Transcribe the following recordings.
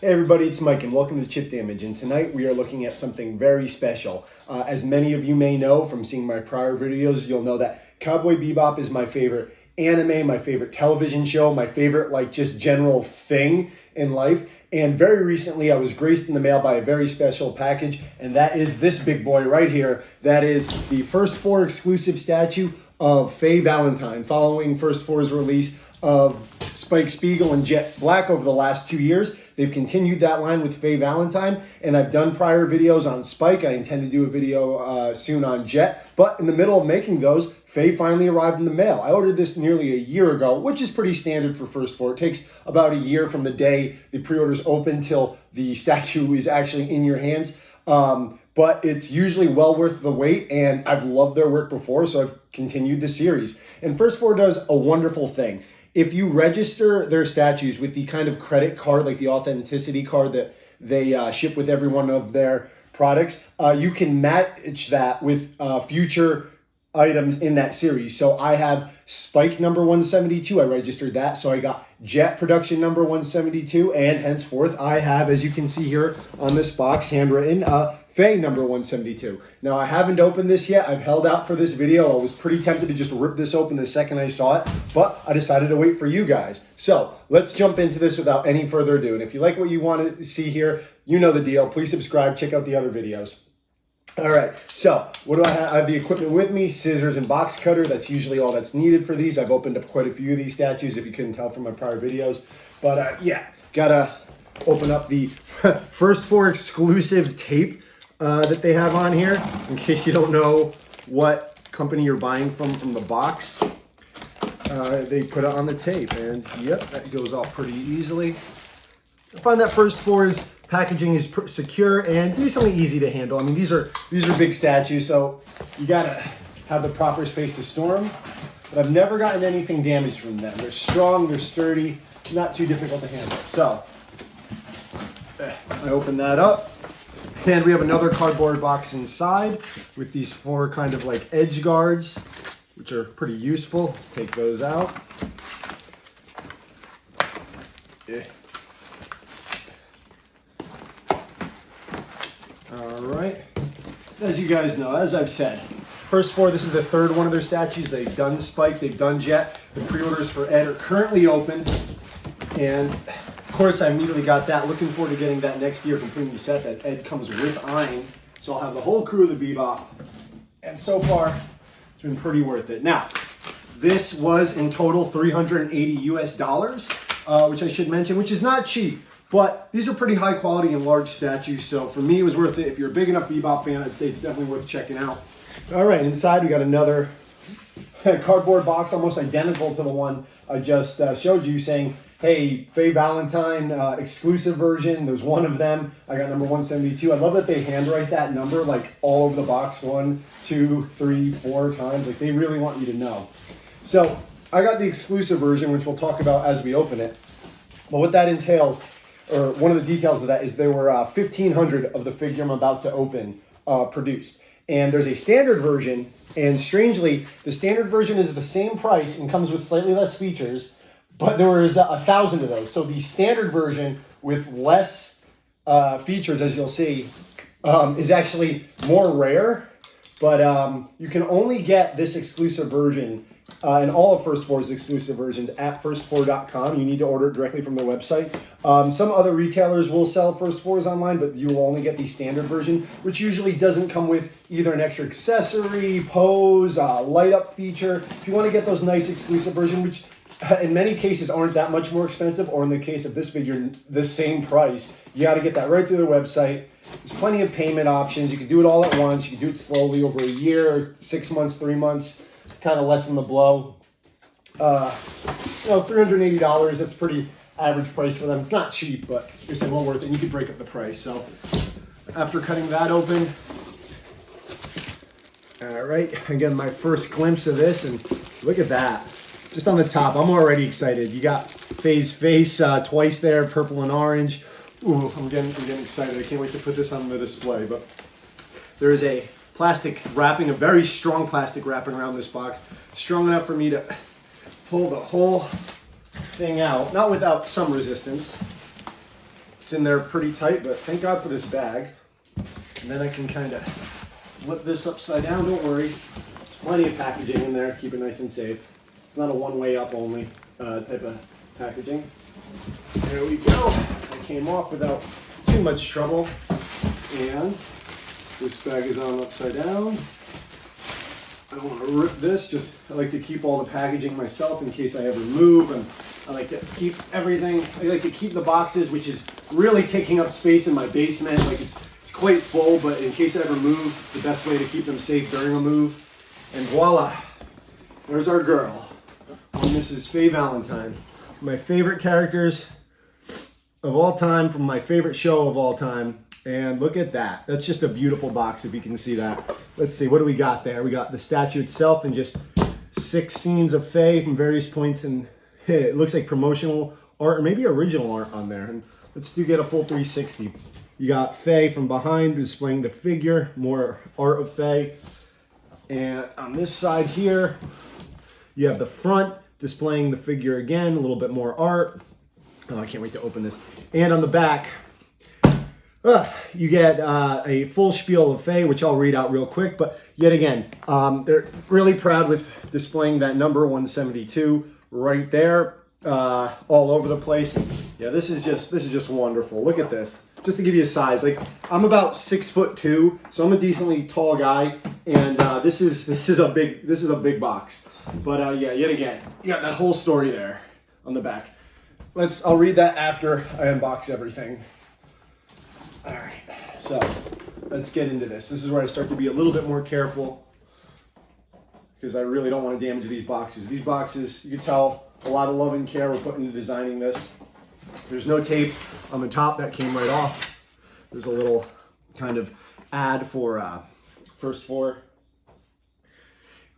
Hey everybody, it's Mike and welcome to Chip Damage, and tonight we are looking at something very special. As many of you may know from seeing my prior videos, you'll know that Cowboy Bebop is my favorite anime, my favorite television show, my favorite just general thing in life. And very recently I was graced in the mail by a very special package, and that is this big boy right here. That is the First 4 exclusive statue of Faye Valentine, following First 4's release of Spike Spiegel and Jet Black over the last 2 years. They've continued that line with Faye Valentine, and I've done prior videos on Spike. I intend to do a video soon on Jet, but in the middle of making those, Faye finally arrived in the mail. I ordered this nearly a year ago, which is pretty standard for First 4. It takes about a year from the day the pre-orders open till the statue is actually in your hands. But it's usually well worth the wait, and I've loved their work before, so I've continued the series. And First 4 does a wonderful thing. If you register their statues with the kind of credit card, like the authenticity card that they ship with every one of their products, you can match that with future items in that series. So I have Spike number 172. I registered that. So I got Jet production number 172. And henceforth, I have, as you can see here on this box, handwritten, Faye number 172. Now, I haven't opened this yet. I've held out for this video. I was pretty tempted to just rip this open the second I saw it, but I decided to wait for you guys. So let's jump into this without any further ado. And if you like what you want to see here, you know the deal. Please subscribe. Check out the other videos. All right, so what do I have? I have the equipment with me, scissors and box cutter. That's usually all that's needed for these. I've opened up quite a few of these statues, if you couldn't tell from my prior videos. But yeah, gotta open up the First 4 exclusive tape that they have on here, in case you don't know what company you're buying from the box. They put it on the tape, and yep, that goes off pretty easily. I find that First 4's packaging is secure and decently easy to handle. I mean, these are big statues, so you gotta have the proper space to store them. But I've never gotten anything damaged from them. They're strong, they're sturdy, not too difficult to handle. So I open that up, and we have another cardboard box inside with these 4 kind of like edge guards, which are pretty useful. Let's take those out. Yeah. All right, as you guys know, as I've said, First 4, this is the 3rd one of their statues. They've done Spike, they've done Jet. The pre-orders for Ed are currently open, and of course I immediately got that. Looking forward to getting that next year, completing the set that Ed comes with Ein. So I'll have the whole crew of the Bebop, and so far it's been pretty worth it. Now, this was in total $380 US, which I should mention, which is not cheap. But these are pretty high quality and large statues, so for me it was worth it. If you're a big enough Bebop fan, I'd say it's definitely worth checking out. All right, inside we got another cardboard box, almost identical to the one I just showed you, saying, hey, Faye Valentine exclusive version. There's one of them. I got number 172. I love that they handwrite that number like all over the box, 1, 2, 3, 4 times. Like they really want you to know. So I got the exclusive version, which we'll talk about as we open it. But what that entails, or one of the details of that, is there were 1,500 of the figure I'm about to open produced. And there's a standard version, and strangely, the standard version is the same price and comes with slightly less features, but there was 1,000 of those. So the standard version with less features, as you'll see, is actually more rare, but you can only get this exclusive version and all of First 4's exclusive versions at first4.com. You need to order it directly from their website. Some other retailers will sell First 4's online, but you will only get the standard version, which usually doesn't come with either an extra accessory, pose, light up feature. If you want to get those nice exclusive versions, which in many cases aren't that much more expensive, or in the case of this figure, the same price, you got to get that right through their website. There's plenty of payment options. You can do it all at once. You can do it slowly over a year, 6 months, 3 months. Kind of lessen the blow. $380, that's pretty average price for them. It's not cheap, but it's well worth it, and you could break up the price. So after cutting that open, all right, again, my first glimpse of this, and look at that. Just on the top, I'm already excited. You got Faye's face twice there, purple and orange. Ooh, I'm getting excited. I can't wait to put this on the display. But there is a plastic wrapping, a very strong plastic wrapping around this box, strong enough for me to pull the whole thing out, not without some resistance. It's in there pretty tight, but thank God for this bag. And then I can kind of flip this upside down. Don't worry, there's plenty of packaging in there. Keep it nice and safe. It's not a one-way up only type of packaging. There we go. It came off without too much trouble. And this bag is on upside down. I don't want to rip this. I like to keep all the packaging myself in case I ever move. And I like to keep everything. I like to keep the boxes, which is really taking up space in my basement. Like it's quite full, but in case I ever move, the best way to keep them safe during a move. And voila, there's our girl, Mrs. Faye Valentine. My favorite characters of all time from my favorite show of all time. And look at that. That's just a beautiful box, if you can see that. Let's see, what do we got there? We got the statue itself and just 6 scenes of Faye from various points. And it looks like promotional art or maybe original art on there. And let's get a full 360. You got Faye from behind displaying the figure, more art of Faye. And on this side here, you have the front displaying the figure again, a little bit more art. Oh, I can't wait to open this. And on the back, you get a full spiel of Faye, which I'll read out real quick. But yet again, they're really proud with displaying that number 172 right there, all over the place. Yeah, this is just wonderful. Look at this. Just to give you a size, like I'm about 6'2", so I'm a decently tall guy, and this is a big box. But yeah, yet again, you got that whole story there on the back. I'll read that after I unbox everything. All right, so let's get into this. This is where I start to be a little bit more careful because I really don't want to damage these boxes. These boxes, you can tell a lot of love and care were put into designing this. There's no tape on the top, that came right off. There's a little kind of ad for First4.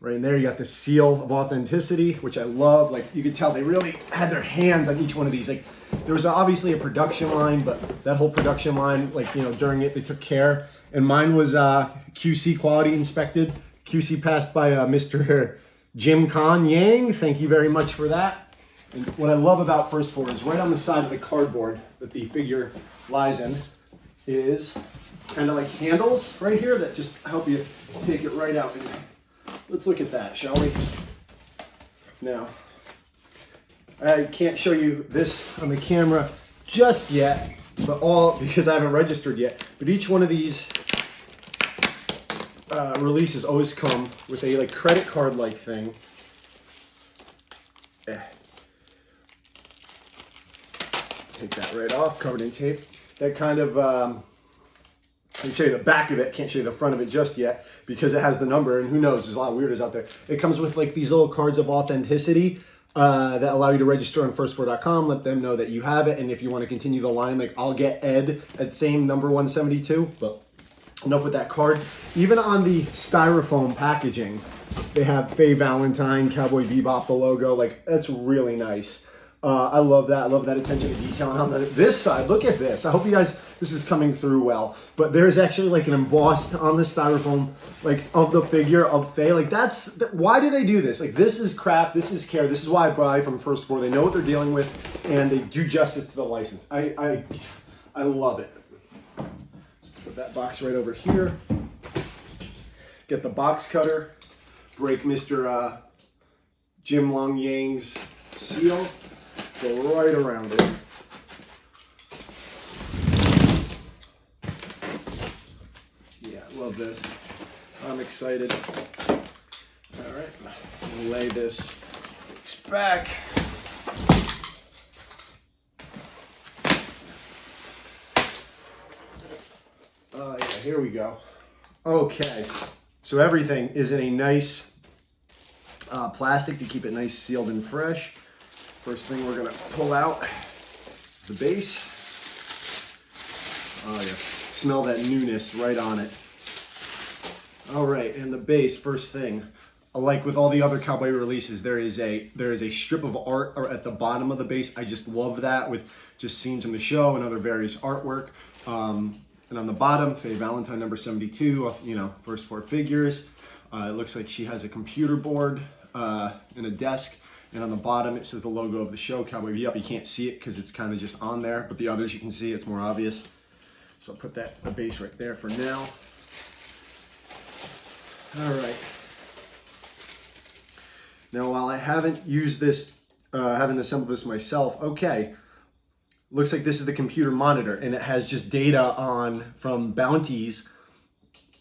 Right in there, you got the seal of authenticity, which I love. Like you could tell they really had their hands on each one of these. Like there was obviously a production line, but that whole production line, like, you know, during it, they took care. And mine was QC quality inspected. QC passed by Mr. Jim Con Yang. Thank you very much for that. And what I love about First4 is right on the side of the cardboard that the figure lies in is kind of like handles right here that just help you take it right out. And let's look at that, shall we? Now, I can't show you this on the camera just yet, but because I haven't registered yet. But each one of these releases always come with a like credit card like thing. Take that right off, covered in tape. That kind of, I can show you the back of it, can't show you the front of it just yet because it has the number, and who knows, there's a lot of weirdos out there. It comes with like these little cards of authenticity that allow you to register on First4.com, let them know that you have it, and if you want to continue the line, like I'll get Ed at same number 172, but enough with that card. Even on the styrofoam packaging, they have Faye Valentine, Cowboy Bebop, the logo, like that's really nice. I love that. I love that attention to detail. And on this side, look at this. I hope you guys, this is coming through well. But there's actually like an embossed on the styrofoam, like of the figure of Faye. Like why do they do this? Like this is craft, this is care. This is why I buy from First4. They know what they're dealing with and they do justice to the license. I love it. Let's put that box right over here. Get the box cutter. Break Mr. Jim Long Yang's seal. Go right around it. Yeah, love this. I'm excited. All right, we'll lay this back. Oh yeah, here we go. Okay, so everything is in a nice plastic to keep it nice, sealed, and fresh. First thing we're gonna pull out is the base. Oh yeah, smell that newness right on it. All right, and the base, first thing, like with all the other Cowboy releases, there is a strip of art at the bottom of the base. I just love that with just scenes from the show and other various artwork. And on the bottom, Faye Valentine number 72, you know, First4Figures. It looks like she has a computer board and a desk. And on the bottom, it says the logo of the show, Cowboy Bebop. You can't see it because it's kind of just on there, but the others you can see, it's more obvious. So I'll put the base right there for now. All right. Now, while I haven't used this, haven't assembled this myself, okay, looks like this is the computer monitor, and it has just data from bounties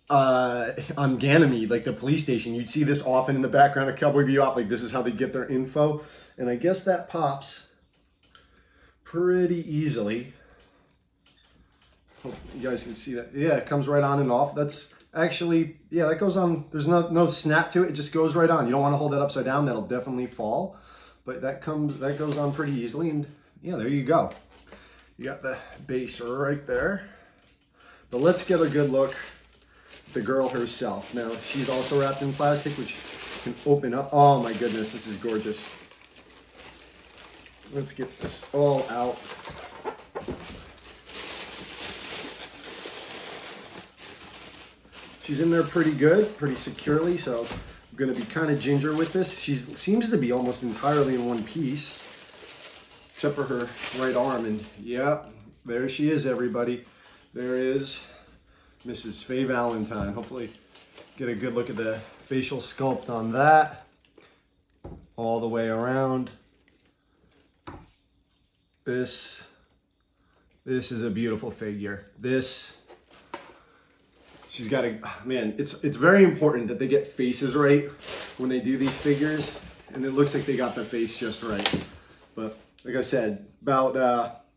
on Ganymede, like the police station. You'd see this often in the background of Cowboy Bebop, like this is how they get their info. And I guess that pops pretty easily. Hope you guys can see that. Yeah, it comes right on and off. That's actually, yeah, that goes on. There's no snap to it. It just goes right on. You don't want to hold that upside down. That'll definitely fall. But that goes on pretty easily. And yeah, there you go. You got the base right there. But let's get a good look at the girl herself. Now, she's also wrapped in plastic, which can open up. Oh my goodness, this is gorgeous. Let's get this all out. She's in there pretty good, pretty securely, so I'm going to be kind of ginger with this. She seems to be almost entirely in one piece, except for her right arm. And yeah, there she is, everybody. There is Mrs. Faye Valentine. Hopefully get a good look at the facial sculpt on that. All the way around. This is a beautiful figure. She's got a, man, it's very important that they get faces right when they do these figures, and it looks like they got the face just right. But like I said, about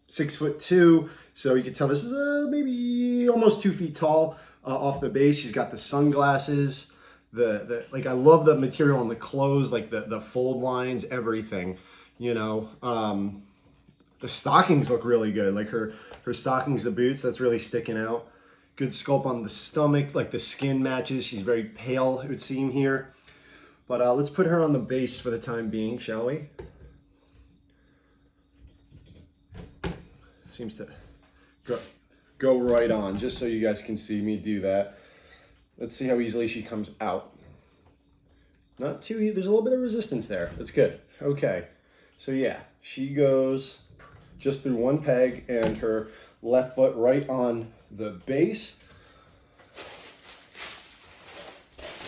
6'2", so you can tell this is maybe almost 2 feet tall off the base. She's got the sunglasses, like I love the material on the clothes, like the fold lines, everything, you know. The stockings look really good, like her stockings, the boots, that's really sticking out. Good sculpt on the stomach, like the skin matches. She's very pale, it would seem here. But let's put her on the base for the time being, shall we? Seems to go right on, just so you guys can see me do that. Let's see how easily she comes out. Not too, there's a little bit of resistance there. That's good. Okay, so yeah, she goes just through one peg and her left foot right on the base.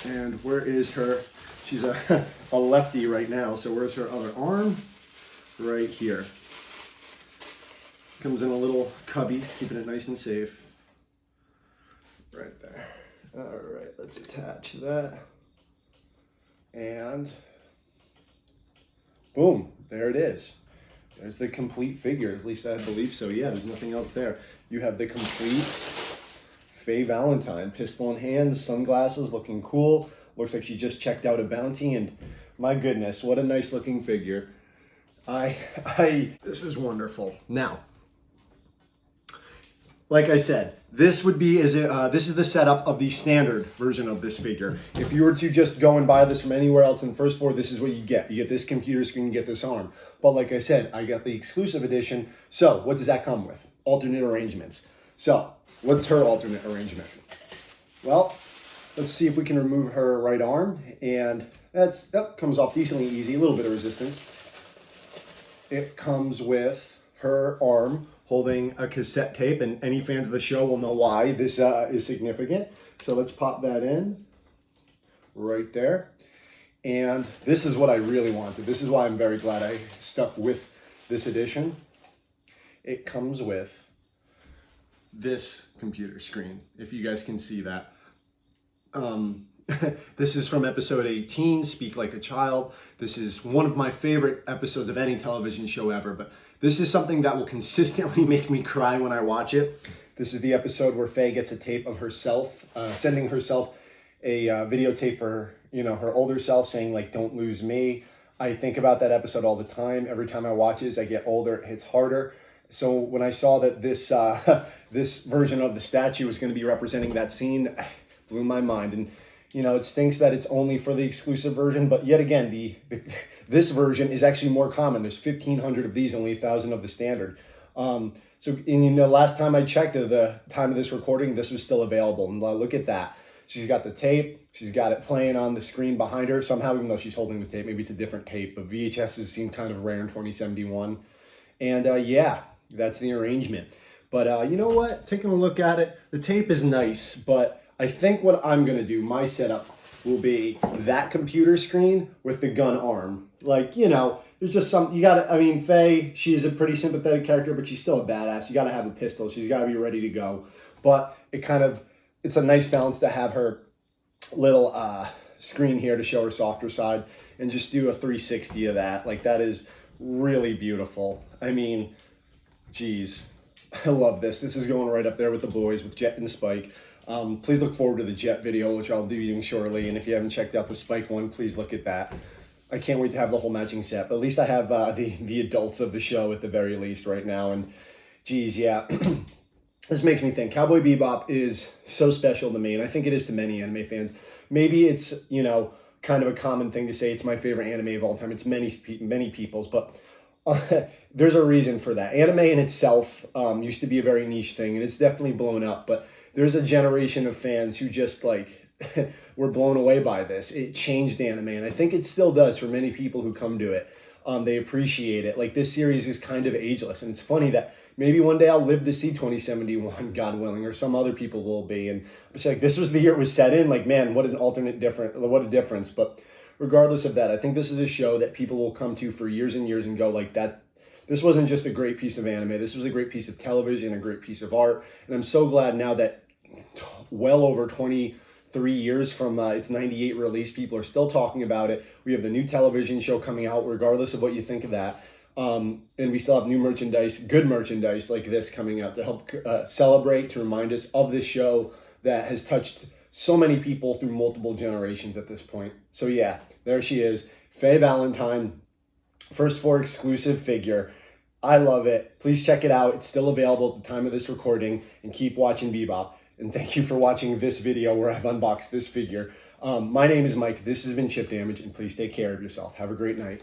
And where is her? She's a lefty right now, so where's her other arm? Right here. Comes in a little cubby, keeping it nice and safe. Right there. All right, let's attach that. And boom, there it is. There's the complete figure, at least I believe so. Yeah, there's nothing else there. You have the complete Faye Valentine, pistol in hand, sunglasses, looking cool. Looks like she just checked out a bounty, and my goodness, what a nice looking figure. This is wonderful. Now, like I said, this would be this is the setup of the standard version of this figure. If you were to just go and buy this from anywhere else in First 4, this is what you get. You get this computer screen, you get this arm. But like I said, I got the exclusive edition. So what does that come with? Alternate arrangements. So what's her alternate arrangement? Well, let's see if we can remove her right arm, and that comes off decently easy. A little bit of resistance. It comes with her arm holding a cassette tape, and any fans of the show will know why this is significant. So let's pop that in right there. And this is what I really wanted. This is why I'm very glad I stuck with this edition. It comes with this computer screen, if you guys can see that. This is from episode 18, Speak Like a Child. This is one of my favorite episodes of any television show ever, but this is something that will consistently make me cry when I watch it. This is the episode where Faye gets a tape of herself, sending herself a videotape for, you know, her older self, saying like, "Don't lose me." I think about that episode all the time. Every time I watch it, as I get older, it hits harder. So when I saw that this this version of the statue was going to be representing that scene, it blew my mind. And you know, it stinks that it's only for the exclusive version, but yet again, this version is actually more common. There's 1,500 of these, only 1,000 of the standard. So, and you know, last time I checked, at the time of this recording, this was still available. And look at that. She's got the tape. She's got it playing on the screen behind her. Somehow, even though she's holding the tape, maybe it's a different tape, but VHSs seem kind of rare in 2071. And yeah, that's the arrangement. But you know what? Taking a look at it, the tape is nice, but I think what I'm going to do, my setup, will be that computer screen with the gun arm. Like, you know, there's just some, you gotta, I mean, Faye, she is a pretty sympathetic character, but she's still a badass. You gotta have a pistol. She's gotta be ready to go. But it's a nice balance to have her little screen here to show her softer side and just do a 360 of that. Like, that is really beautiful. I mean, geez, I love this. This is going right up there with the boys, with Jet and Spike. Please look forward to the Jet video, which I'll be doing shortly. And if you haven't checked out the Spike one, please look at that. I can't wait to have the whole matching set. But at least I have the adults of the show at the very least right now. And geez, yeah. This makes me think Cowboy Bebop is so special to me, and I think it is to many anime fans. Maybe it's, you know, kind of a common thing to say it's my favorite anime of all time. It's many people's, but there's a reason for that. Anime in itself used to be a very niche thing, and it's definitely blown up, but there's a generation of fans who just like were blown away by this. It changed anime, and I think it still does for many people who come to it. They appreciate it. Like, this series is kind of ageless, and it's funny that maybe one day I'll live to see 2071, God willing, or some other people will be. And it's like, this was the year it was set in. Like, man, what a difference. But regardless of that, I think this is a show that people will come to for years and years and go like that. This wasn't just a great piece of anime. This was a great piece of television, a great piece of art. And I'm so glad now that well over 23 years from its 98 release, people are still talking about it. We have the new television show coming out, regardless of what you think of that. And we still have new merchandise, good merchandise like this coming out to help celebrate, to remind us of this show that has touched so many people through multiple generations at this point. So yeah, there she is, Faye Valentine, First 4 exclusive figure. I love it. Please check it out. It's still available at the time of this recording, and keep watching Bebop. And thank you for watching this video where I've unboxed this figure. My name is Mike. This has been Chip Damage, and please take care of yourself. Have a great night.